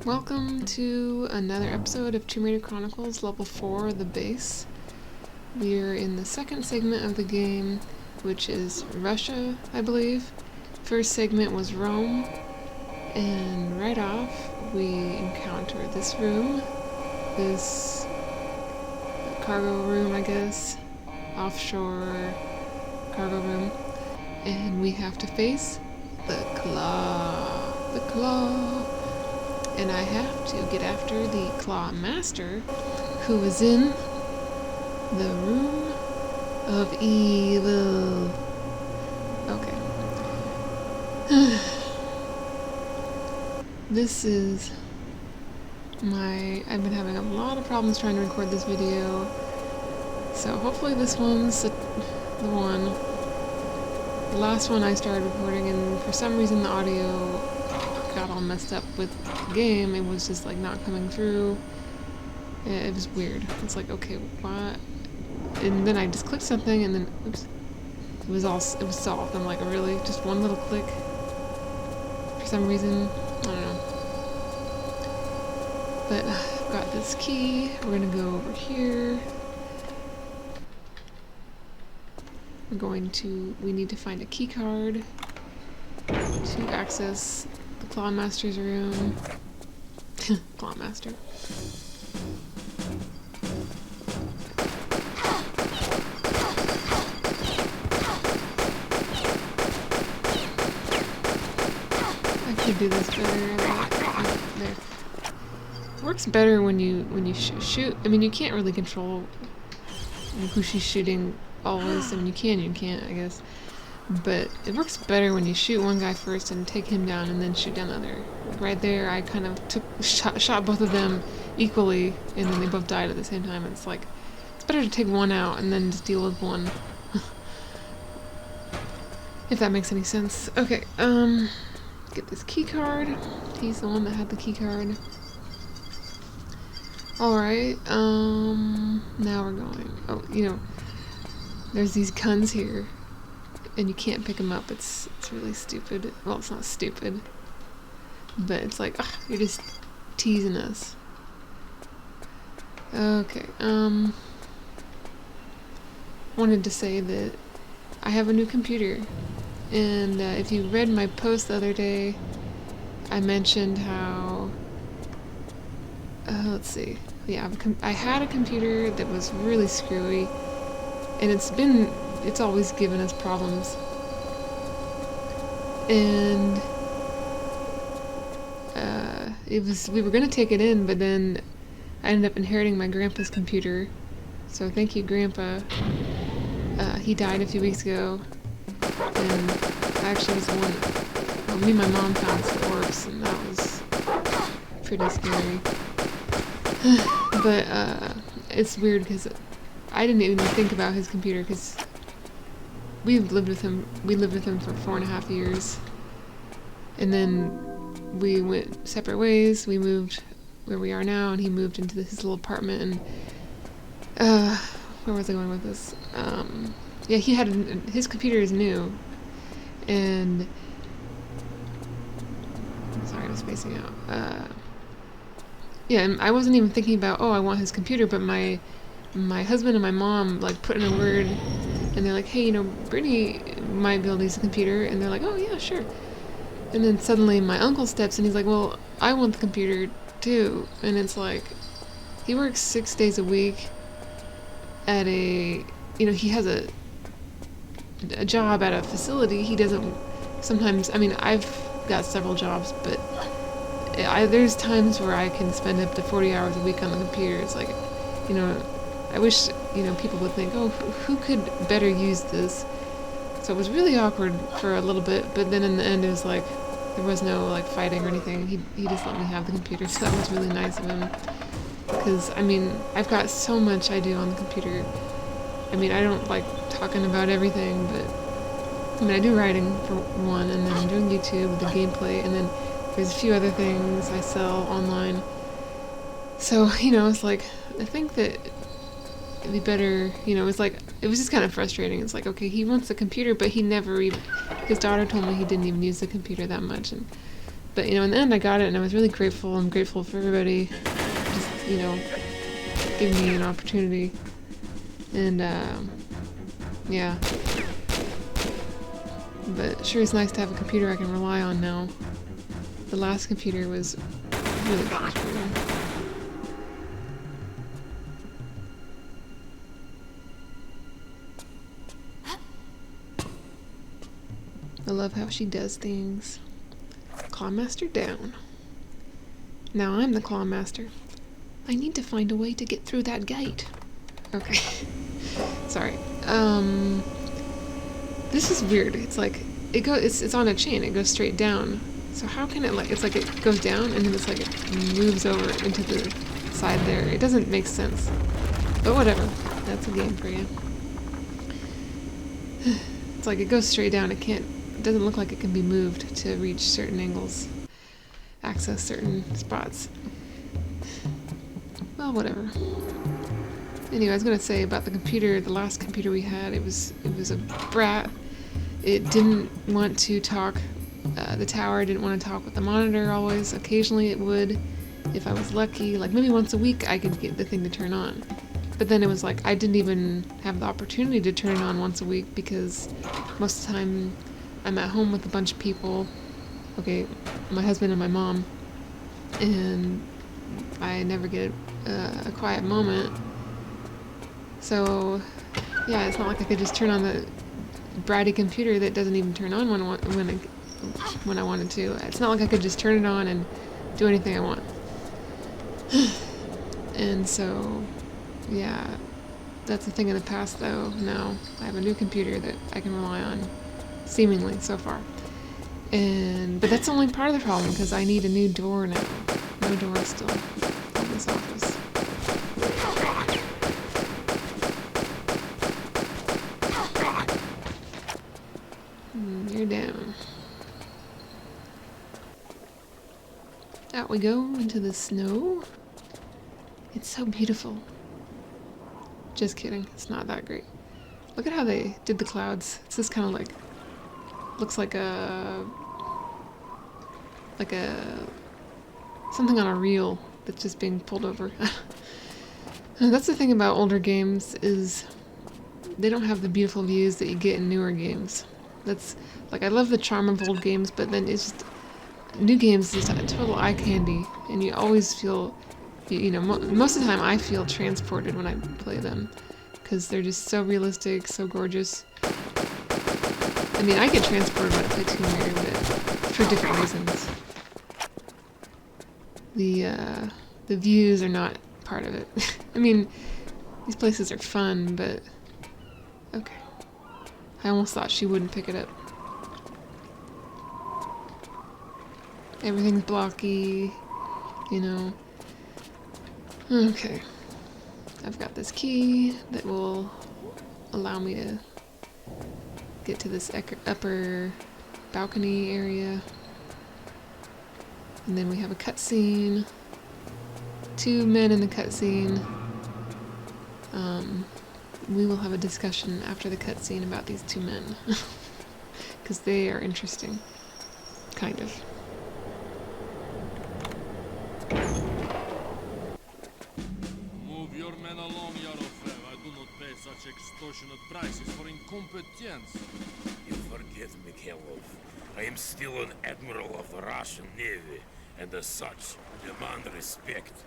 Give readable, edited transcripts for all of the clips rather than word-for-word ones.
Welcome to another episode of Raider Chronicles, level 4, the base. We're in the second segment of the game, which is Russia, I believe. First segment was Rome, and right off we encounter this room, this cargo room, I guess, offshore cargo room, and we have to face the claw. The claw. And I have to get after the Claw Master, who is in the Room of Evil. Okay. This is I've been having a lot of problems trying to record this video, so hopefully this one's the one. The last one I started recording, and for some reason the audio got all messed up with the game. It was just like not coming through. It was weird. It's like, okay, what? And then I just clicked something, and then oops, it was solved. I'm like, really? Just one little click? For some reason, I don't know. But I've got this key. We're gonna go over here. We need to find a key card to access the Claw Master's room. Claw Master. I could do this better. There. Works better when you shoot. I mean, you can't really control who she's shooting always. I mean, you can't, I guess. But it works better when you shoot one guy first and take him down and then shoot down the other. Right there, I kind of shot both of them equally, and then they both died at the same time. It's like, it's better to take one out and then just deal with one. If that makes any sense. Okay, get this key card. He's the one that had the key card. Alright, now we're going. Oh, there's these guns here, and you can't pick them up. It's really stupid. Well, it's not stupid, but it's like, ugh, you're just teasing us. Okay, wanted to say that I have a new computer, and if you read my post the other day, I mentioned how, let's see, yeah, I had a computer that was really screwy, and it's always given us problems. And we were gonna take it in, but then I ended up inheriting my grandpa's computer. So thank you, Grandpa. He died a few weeks ago, and I actually was the one. Well, me and my mom found his corpse, and that was pretty scary. But it's weird because I didn't even think about his computer because we lived with him for 4.5 years, and then we went separate ways. We moved where we are now, and he moved into his little apartment. And where was I going with this? Yeah, his computer is new, and sorry, I'm spacing out. Yeah, and I wasn't even thinking about, I want his computer, but my husband and my mom like put in a word, and they're like, hey, Brittany might be able to use the computer, and they're like, oh yeah, sure. And then suddenly my uncle steps in, he's like, well, I want the computer too. And it's like, he works 6 days a week at he has a job at a facility. He doesn't sometimes, I mean, I've got several jobs, but there's times where I can spend up to 40 hours a week on the computer. It's like, I wish, people would think, oh, who could better use this? So it was really awkward for a little bit, but then in the end it was like, there was no like fighting or anything. He just let me have the computer, so that was really nice of him. Because, I mean, I've got so much I do on the computer. I mean, I don't like talking about everything, but I mean, I do writing for one, and then I'm doing YouTube, the gameplay, and then there's a few other things I sell online. So, it's like, I think that it'd be better, it's like, it was just kind of frustrating. It's like, okay, he wants the computer, but his daughter told me he didn't even use the computer that much, and But, you know, in the end I got it, and I was really grateful. I'm grateful for everybody just, you know, giving me an opportunity. And, yeah. But sure is nice to have a computer I can rely on now. The last computer was really frustrating. I love how she does things. Clawmaster down. Now I'm the Clawmaster. I need to find a way to get through that gate. Okay. Sorry. This is weird. It's like it's on a chain. It goes straight down. So how can it, like, it's like it goes down and then it's like it moves over into the side there. It doesn't make sense. But whatever. That's a game for you. It's like it goes straight down. It doesn't look like it can be moved to reach certain angles, access certain spots. Well, whatever. Anyway, I was gonna say about the computer, the last computer we had, it was a brat. It didn't want to talk. The tower didn't want to talk with the monitor always. Occasionally it would, if I was lucky. Like maybe once a week I could get the thing to turn on. But then it was like I didn't even have the opportunity to turn it on once a week because most of the time I'm at home with a bunch of people. Okay, my husband and my mom. And I never get a quiet moment. So, yeah, it's not like I could just turn on the bratty computer that doesn't even turn on when I wanted to. It's not like I could just turn it on and do anything I want. And so, yeah, that's a thing in the past, though. Now I have a new computer that I can rely on, seemingly so far. But that's only part of the problem because I need a new door now. No door still in this office. You're down. Out we go into the snow. It's so beautiful. Just kidding, it's not that great. Look at how they did the clouds. It's just kind of like, looks like something on a reel that's just being pulled over. That's the thing about older games is they don't have the beautiful views that you get in newer games. That's like, I love the charm of old games, but then it's just new games is just a total eye candy, and you always feel, you know, most of the time I feel transported when I play them because they're just so realistic, so gorgeous. I mean, I get transported when I play Tomb Raider, but for different reasons. The views are not part of it. I mean, these places are fun, but okay. I almost thought she wouldn't pick it up. Everything's blocky, you know. Okay. I've got this key that will allow me to get to this upper balcony area. And then we have a cutscene. 2 men in the cutscene. We will have a discussion after the cutscene about these 2 men. Because they are interesting. Kind of. Move your men along, Yarofev. I do not pay such extortionate prices for incompetence. You forget, Mikhailov. I am still an admiral of the Russian Navy, and as such, demand respect.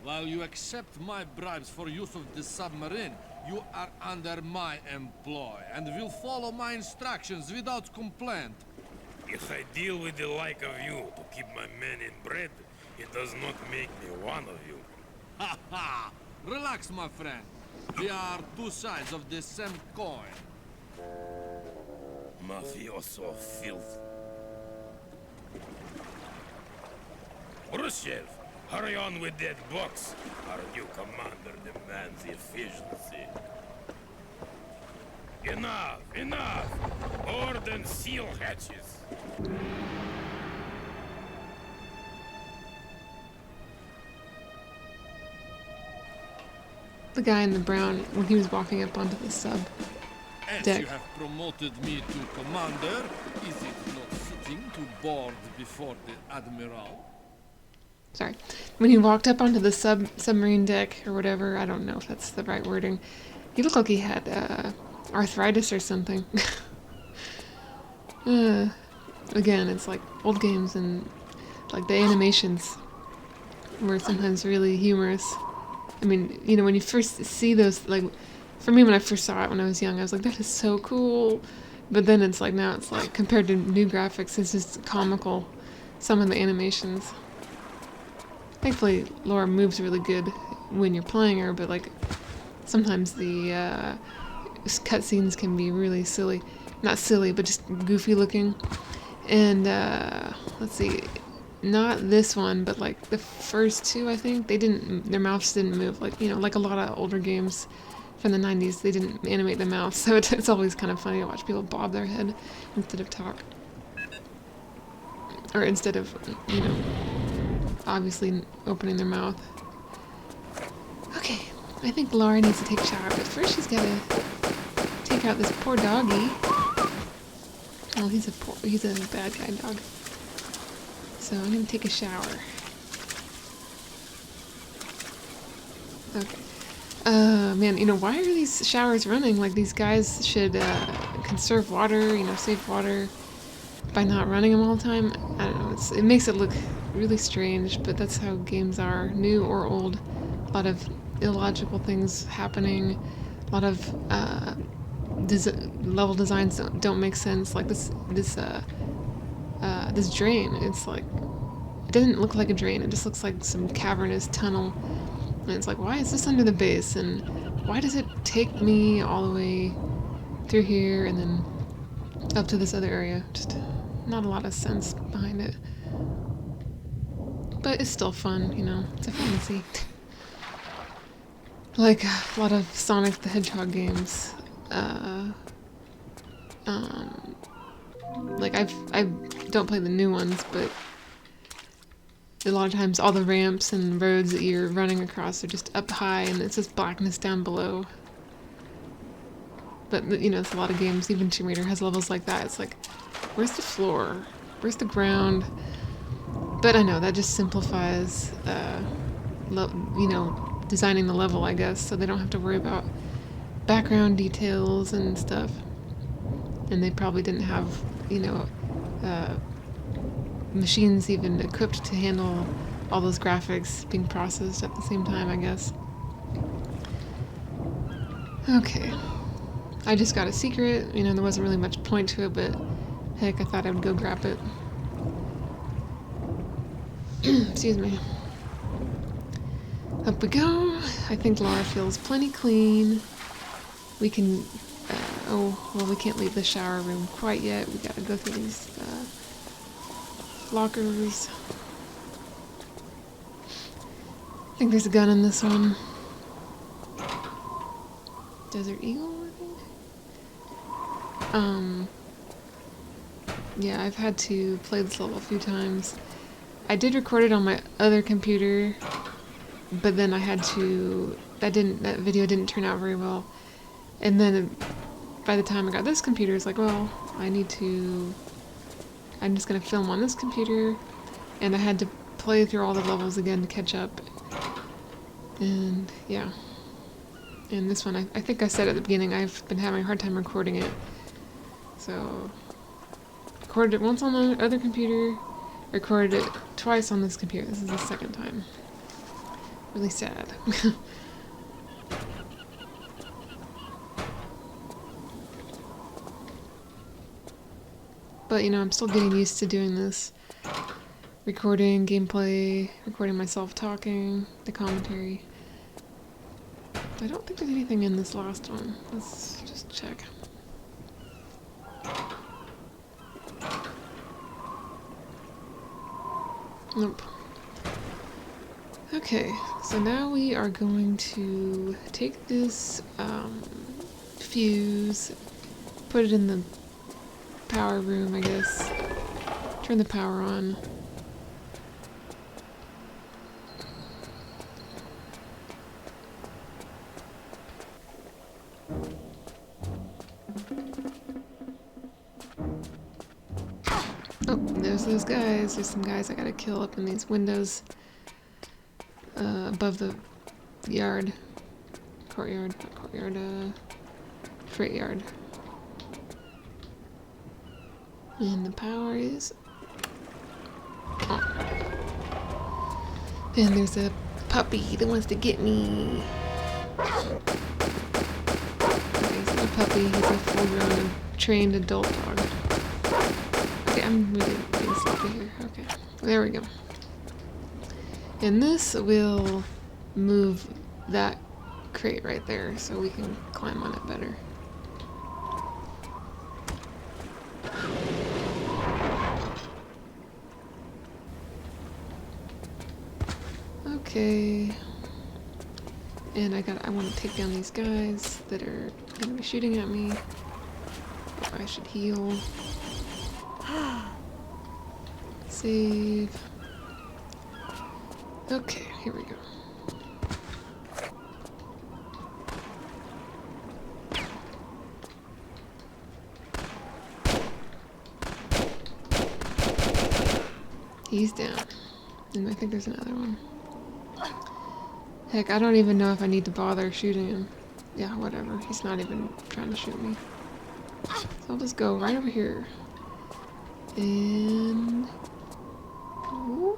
While you accept my bribes for use of the submarine, you are under my employ and will follow my instructions without complaint. If I deal with the like of you to keep my men in bread, it does not make me one of you. Ha ha! Relax, my friend. We are 2 sides of the same coin. Mafioso filth. Khrushchev, hurry on with that box. Our new commander demands efficiency. Enough, enough! Board and seal hatches. The guy in the brown, when he was walking up onto the sub As deck. you have promoted me to commander, is it not waiting to board before the Admiral? Sorry. When he walked up onto the submarine deck or whatever, I don't know if that's the right wording. He looked like he had arthritis or something. Again, it's like old games and like the animations were sometimes really humorous. I mean, you know, when you first see those, like, for me when I first saw it when I was young, I was like, that is so cool. But then it's like, now it's like, compared to new graphics, it's just comical, some of the animations. Thankfully, Laura moves really good when you're playing her, but like, sometimes the cutscenes can be really silly. Not silly, but just goofy looking. And, let's see, not this one, but like the first two, I think, their mouths didn't move. Like, you know, like a lot of older games from the 90s, they didn't animate the mouth, so it's always kind of funny to watch people bob their head instead of talk. Or instead of, you know, obviously opening their mouth. Okay, I think Laura needs to take a shower, but first she's gotta take out this poor doggy. Oh, he's a bad guy dog. So I'm gonna take a shower. Okay. Man, you know, why are these showers running? Like, these guys should conserve water, you know, save water by not running them all the time. I don't know, it makes it look really strange, but that's how games are, new or old. A lot of illogical things happening, a lot of level designs don't make sense. Like this drain, it's like, it doesn't look like a drain, it just looks like some cavernous tunnel. And it's like, why is this under the base? And why does it take me all the way through here and then up to this other area? Just not a lot of sense behind it. But it's still fun, you know, it's a fantasy. Like a lot of Sonic the Hedgehog games. Like I don't play the new ones, but a lot of times all the ramps and roads that you're running across are just up high and it's just blackness down below. But, you know, it's a lot of games, even Tomb Raider has levels like that. It's like, where's the floor? Where's the ground? But I know, that just simplifies, you know, designing the level, I guess, so they don't have to worry about background details and stuff. And they probably didn't have, you know, machines even equipped to handle all those graphics being processed at the same time, I guess. Okay. I just got a secret. You know, there wasn't really much point to it, but heck, I thought I would go grab it. Excuse me. Up we go. I think Laura feels plenty clean. We can... oh, well, we can't leave the shower room quite yet. We gotta go through these lockers. I think there's a gun in this one. Desert Eagle, I think? Yeah, I've had to play this level a few times. I did record it on my other computer, but then I had to... that video didn't turn out very well. And then by the time I got this computer, it's like, well, I'm just gonna film on this computer, and I had to play through all the levels again to catch up. And yeah. And this one, I think I said at the beginning, I've been having a hard time recording it. So, recorded it once on the other computer, recorded it twice on this computer. This is the second time. Really sad. But, you know, I'm still getting used to doing this. Recording gameplay, recording myself talking, the commentary. I don't think there's anything in this last one. Let's just check. Nope. Okay, so now we are going to take this fuse, put it in the power room, I guess. Turn the power on. Oh. those guys. There's some guys I gotta kill up in these windows above the yard. Courtyard, not courtyard, freight yard. And the power is on. And there's a puppy that wants to get me. Okay, he's not a puppy, he's a full-grown, trained adult dog. Okay, I'm really getting sloppy here. Okay, there we go. And this will move that crate right there so we can climb on it better. Okay. And I want to take down these guys that are going to be shooting at me. Oh, I should heal. Save. Okay, here we go. He's down. And I think there's another one. Heck, I don't even know if I need to bother shooting him. Yeah, whatever. He's not even trying to shoot me. So I'll just go right over here. And... Ooh.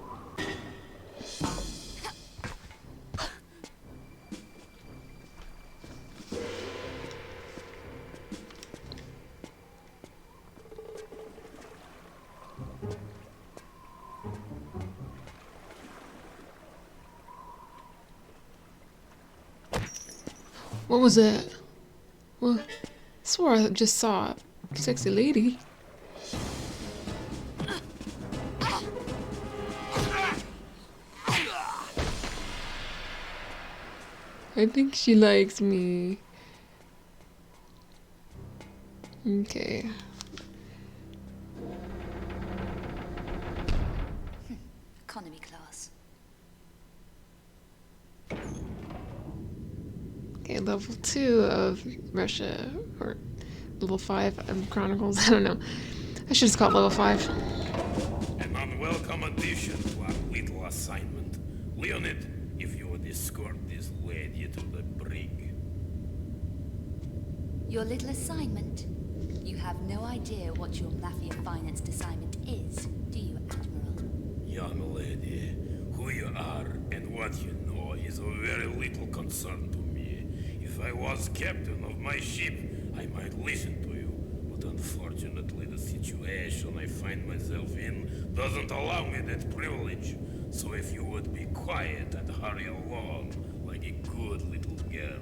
What was that? Well, I swore I just saw a sexy lady. I think she likes me. Okay. Economy class. Okay, level 2 of Russia, or level 5 of Chronicles, I don't know. I should just call it level 5. An unwelcome addition to our little assignment. Leonid, if you would escort this lady to the brig. Your little assignment? You have no idea what your mafia financed assignment is, do you, Admiral? Young lady, who you are and what you know is of very little concern to me. If I was captain of my ship, I might listen to you, but unfortunately the situation I find myself in doesn't allow me that privilege. So if you would be quiet and hurry along like a good little girl.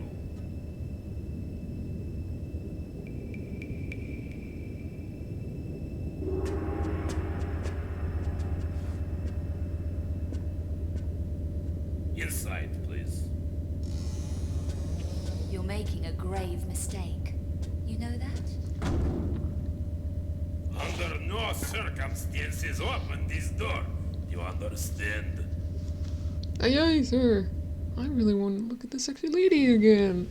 Inside, please. You're making a grave mistake. You know that? Under no circumstances open this door. You understand? Aye aye, sir. I really want to look at the sexy lady again.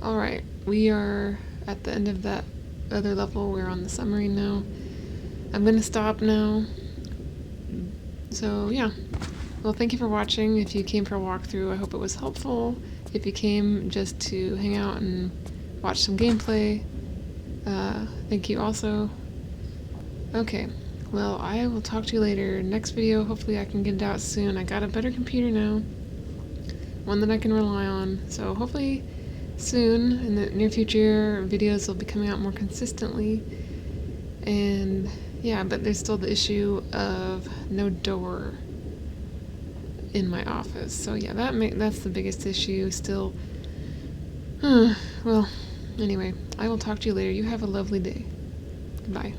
Alright, we are at the end of that other level. We're on the submarine now. I'm gonna stop now. So, yeah. Well, thank you for watching. If you came for a walkthrough, I hope it was helpful. If you came just to hang out and watch some gameplay, thank you also. Okay, well, I will talk to you later. Next video, hopefully I can get it out soon. I got a better computer now, one that I can rely on. So hopefully soon, in the near future, videos will be coming out more consistently. And yeah, but there's still the issue of no door in my office. So yeah, that's the biggest issue still. Well, anyway, I will talk to you later. You have a lovely day. Goodbye.